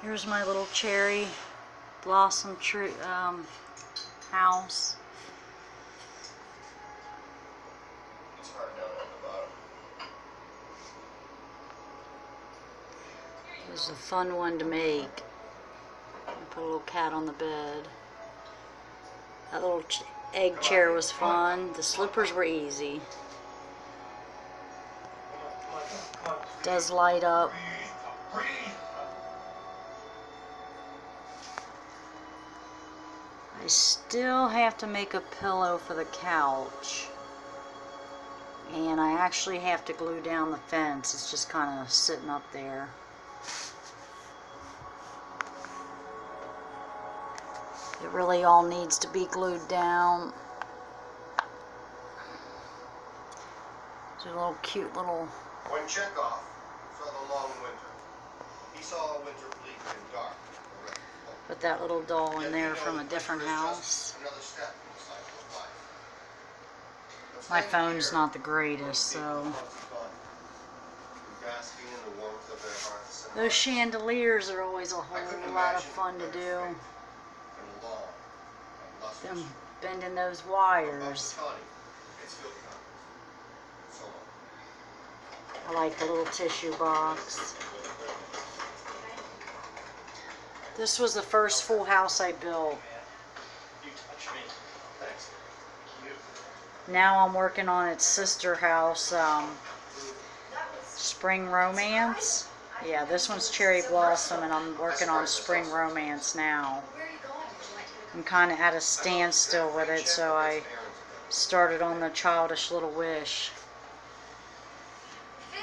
Here's my little cherry blossom tree house. It was a fun one to make. Put a little cat on the bed. That little egg chair was fun. The slippers were easy. It does light up. I still have to make a pillow for the couch. And I actually have to glue down the fence. It's just kind of sitting up there. It really all needs to be glued down. It's a little cute little... When Chekhov saw the long winter, he saw a winter bleak and dark. Put that little doll in there from a different house. My phone's not the greatest, so... Those chandeliers are always a whole lot of fun to do. Them bending those wires. I like the little tissue box. This was the first full house I built. Now I'm working on its sister house, Spring Romance. Yeah, this one's Cherry Blossom, and I'm working on Spring Romance now. I'm kind of at a standstill with it, so I started on the Childish Little Wish. Phil,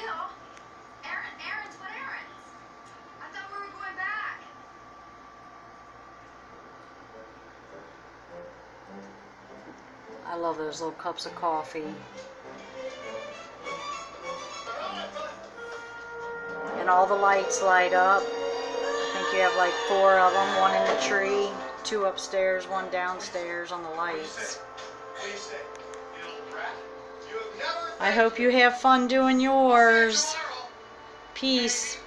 errands, what errands? I thought we were going back. I love those little cups of coffee. And all the lights light up. I think you have like 4 of them, one in the tree. 2 upstairs, 1 downstairs on the lights. I hope you have fun doing yours. Peace.